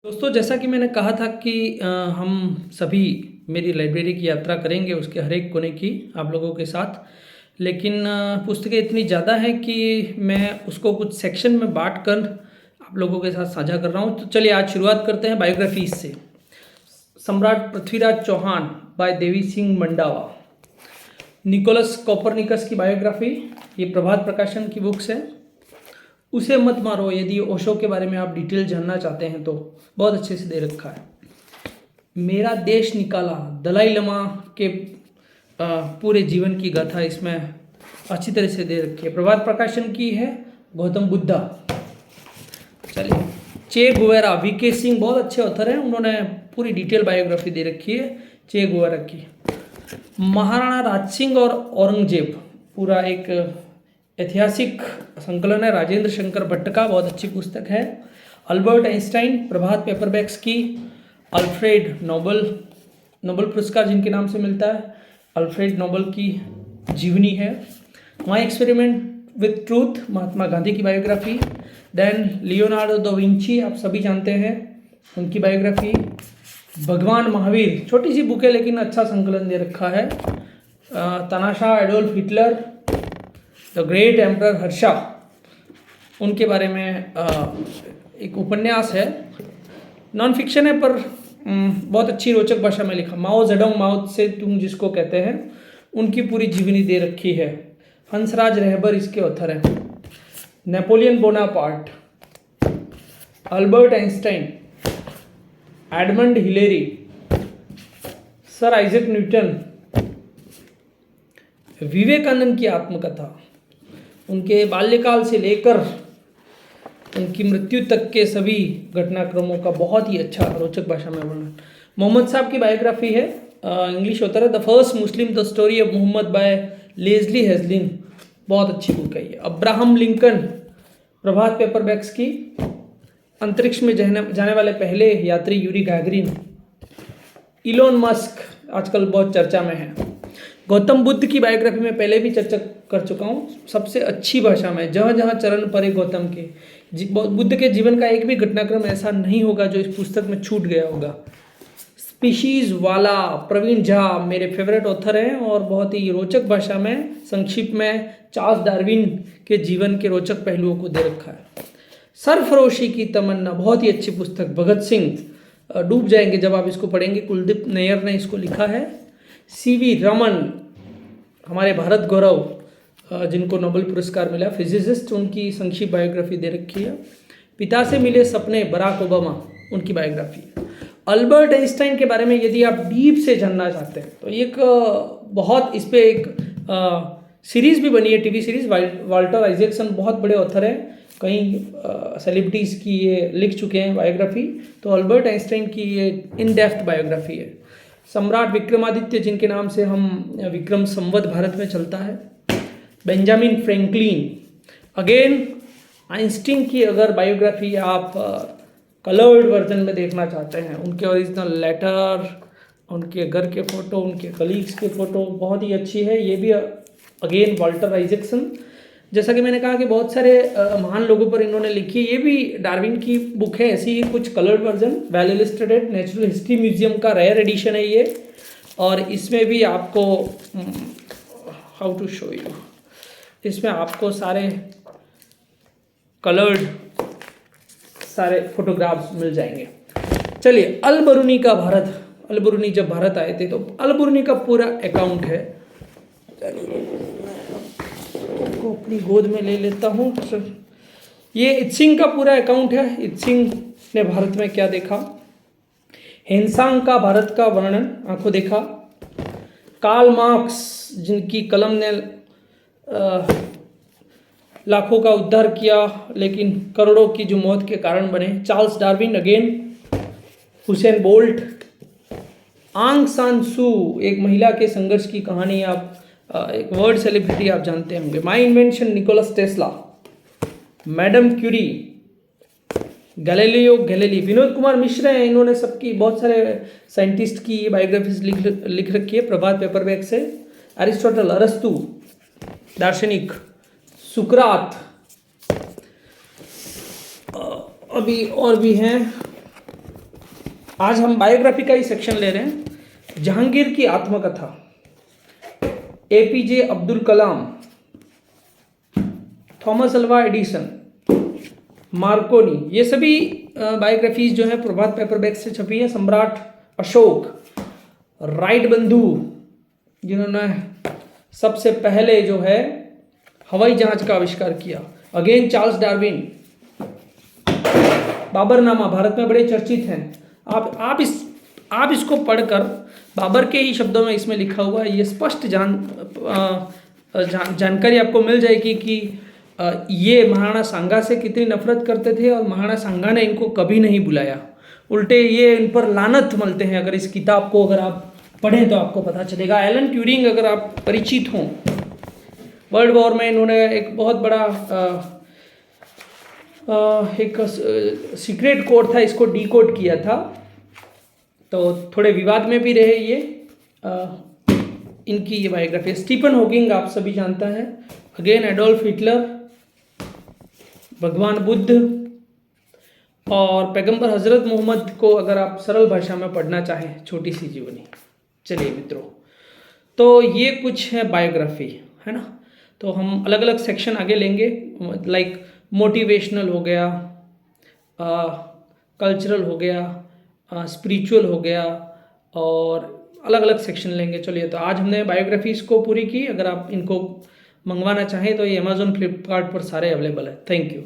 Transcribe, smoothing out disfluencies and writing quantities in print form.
दोस्तों, जैसा कि मैंने कहा था कि हम सभी मेरी लाइब्रेरी की यात्रा करेंगे, उसके हर एक कोने की आप लोगों के साथ। लेकिन पुस्तकें इतनी ज़्यादा हैं कि मैं उसको कुछ सेक्शन में बांट कर आप लोगों के साथ साझा कर रहा हूँ। तो चलिए आज शुरुआत करते हैं बायोग्राफीज से। सम्राट Prithviraj Chauhan bye Devi Singh Mandawa. Nicholas Copernicus की बायोग्राफी, ये प्रभात प्रकाशन की बुक्स है। उसे मत मारो, यदि ओशो के बारे में आप डिटेल जानना चाहते हैं तो बहुत अच्छे से दे रखा है। मेरा देश निकाला, दलाई लामा के पूरे जीवन की गाथा इसमें अच्छी तरह से दे रखी है। प्रभात प्रकाशन की है। गौतम बुद्धा, चलिए चे गुवेरा, वीके सिंह बहुत अच्छे ऑथर हैं, उन्होंने पूरी डिटेल बायोग्राफी दे रखी है चे गुवेरा की। महाराणा राज सिंह और औरंगजेब, पूरा एक ऐतिहासिक संकलन है, राजेंद्र शंकर भट्ट का, बहुत अच्छी पुस्तक है। अल्बर्ट आइंस्टाइन, प्रभात पेपरबैक्स की। अल्फ्रेड नोबल, नोबल पुरस्कार जिनके नाम से मिलता है, अल्फ्रेड नोबल की जीवनी है। My experiment with truth, Mahatma Gandhi की biography. Then Leonardo da Vinci, आप सभी जानते हैं, उनकी बायोग्राफी। भगवान महावीर, छोटी सी बुक है लेकिन अच्छा संकलन दे रखा है। तनाशा Adolf Hitler, the great emperor Harsha, उनके बारे में एक उपन्यास है, नॉन फिक्शन है पर बहुत अच्छी रोचक भाषा में लिखा। माओ जेडोंग, माओ से तुम जिसको कहते हैं, उनकी पूरी जीवनी दे रखी है। हंसराज रहबर इसके ऑथर हैं। Napoleon Bonaparte, Albert Einstein, Edmund Hillary, Sir Isaac Newton, Vivekananda की आत्मकथा, उनके बाल्यकाल से लेकर उनकी मृत्यु तक के सभी घटनाक्रमों का बहुत ही अच्छा रोचक भाषा में वर्णन। मोहम्मद साहब की बायोग्राफी है, इंग्लिश होता है the first Muslim, the story of Muhammad by Lesley Hazleton, बहुत अच्छी बुक है ये। अब्राहम लिंकन, प्रभात पेपरबैक्स की। अंतरिक्ष में जाने वाले पहले यात्री यूरी गैगरिन। इलोन मस्क आजकल बहुत चर्चा में है। गौतम बुद्ध की बायोग्राफी में पहले भी चर्चा कर चुका हूँ, सबसे अच्छी भाषा में, जहाँ जहाँ चरण पड़े गौतम के। बुद्ध के जीवन का एक भी घटनाक्रम ऐसा नहीं होगा जो इस पुस्तक में छूट गया होगा। स्पीशीज वाला, प्रवीण झा मेरे फेवरेट ऑथर हैं और बहुत ही रोचक भाषा में, संक्षिप्त में चार्ल्स डार्विन के जीवन के रोचक पहलुओं को दे रखा है। सरफरोशी की तमन्ना, बहुत ही अच्छी पुस्तक। भगत सिंह, डूब जाएंगे जब आप इसको पढ़ेंगे, कुलदीप नैयर ने इसको लिखा है। सीवी रमन, हमारे भारत गौरव, जिनको नोबेल पुरस्कार मिला, फिजिसिस्ट, उनकी संक्षिप्त बायोग्राफी दे रखी है। पिता से मिले सपने, बराक ओबामा, उनकी बायोग्राफी। अल्बर्ट आइंस्टाइन के बारे में यदि आप डीप से जानना चाहते हैं तो एक बहुत, इस पे एक सीरीज़ भी बनी है, टीवी सीरीज़। वाल्टर आइजैक्सन बहुत बड़े ऑथर हैं, कई सेलिब्रिटीज़ की ये लिख चुके हैं बायोग्राफी। तो अल्बर्ट आइंस्टाइन की ये इन डेप्थ बायोग्राफी है। सम्राट विक्रमादित्य, जिनके नाम से हम विक्रम संवत भारत में चलता है। बेंजामिन फ्रैंकलिन, अगेन आइंस्टीन की अगर बायोग्राफी आप कलर्ड वर्जन में देखना चाहते हैं, उनके ओरिजिनल लेटर, उनके घर के फ़ोटो, उनके कलीग्स के फ़ोटो, बहुत ही अच्छी है ये भी। अगेन वाल्टर आइजैक्सन, जैसा कि मैंने कहा कि बहुत सारे महान लोगों पर इन्होंने लिखी, ये भी डार्विन की बुक है, ऐसी ही कुछ coloured version. Well illustrated, natural history museum का रेयर एडिशन है ये। और इसमें भी आपको हाउ टू शो यू, इसमें आपको सारे कलर्ड सारे फोटोग्राफ्स मिल जाएंगे। चलिए, अल बरूनी का भारत, अल बरूनी जब भारत आए थे तो अल बरूनी का पूरा अकाउंट है। को अपनी गोद में ले लेता हूँ। ये इत्सिंग का पूरा अकाउंट है, इत्सिंग ने भारत में क्या देखा। हेनसांग का भारत का वर्णन, आंखों देखा। कार्ल मार्क्स, जिनकी कलम ने लाखों का उद्धार किया लेकिन करोड़ों की जो मौत के कारण बने। Charles Darwin again. Usain Bolt. आंग सान सू, एक महिला के संघर्ष की कहानी, आप एक वर्ल्ड सेलिब्रिटी आप जानते होंगे। My invention, Nikola Tesla. Madam Curie, Galileo Galilei. Vinod Kumar Mishra हैं, इन्होंने सबकी, बहुत सारे साइंटिस्ट की बायोग्राफीज लिख रखी है, प्रभात पेपरबैक से। अरिस्टोटल, अरस्तु, दार्शनिक। सुकरात, अभी और भी हैं, आज हम बायोग्राफी का ही सेक्शन ले रहे हैं। जहांगीर की आत्मकथा, APJ Abdul Kalam, Thomas Alva Edison, Markovnikov, ये सभी बायोग्राफीज जो है प्रभात पेपरबैक से छपी है। सम्राट अशोक, राइट बंधु जिन्होंने सबसे पहले जो है हवाई जहाज का आविष्कार किया, again Charles Darwin, Baburnama Bharat में बड़े चर्चित हैं। आप इसको पढ़कर बाबर के ही शब्दों में इसमें लिखा हुआ है, ये स्पष्ट जानकारी आपको मिल जाएगी कि ये महाराणा सांगा से कितनी नफरत करते थे और महाराणा सांगा ने इनको कभी नहीं बुलाया, उल्टे ये इन पर लानत मलते हैं। अगर इस किताब को अगर आप पढ़ें तो आपको पता चलेगा। एलन ट्यूरिंग अगर आप परिचित हों, वर्ल्ड वॉर में इन्होंने एक बहुत बड़ा एक सीक्रेट कोड था, इसको डीकोड किया था, तो थोड़े विवाद में भी रहे ये इनकी ये बायोग्राफी। स्टीफन हॉकिंग आप सभी जानता है, अगेन एडोल्फ हिटलर, भगवान बुद्ध और पैगंबर हजरत मोहम्मद को अगर आप सरल भाषा में पढ़ना चाहें, छोटी सी जीवनी। चलिए मित्रों, तो ये कुछ है बायोग्राफी, है ना। तो हम अलग अलग सेक्शन आगे लेंगे, लाइक मोटिवेशनल हो गया, कल्चरल हो गया, स्पिरिचुअल हो गया, और अलग अलग सेक्शन लेंगे। चलिए, तो आज हमने बायोग्राफीज़ को पूरी की। अगर आप इनको मंगवाना चाहें तो ये अमेज़ॉन, फ्लिपकार्ट पर सारे अवेलेबल है। Thank you.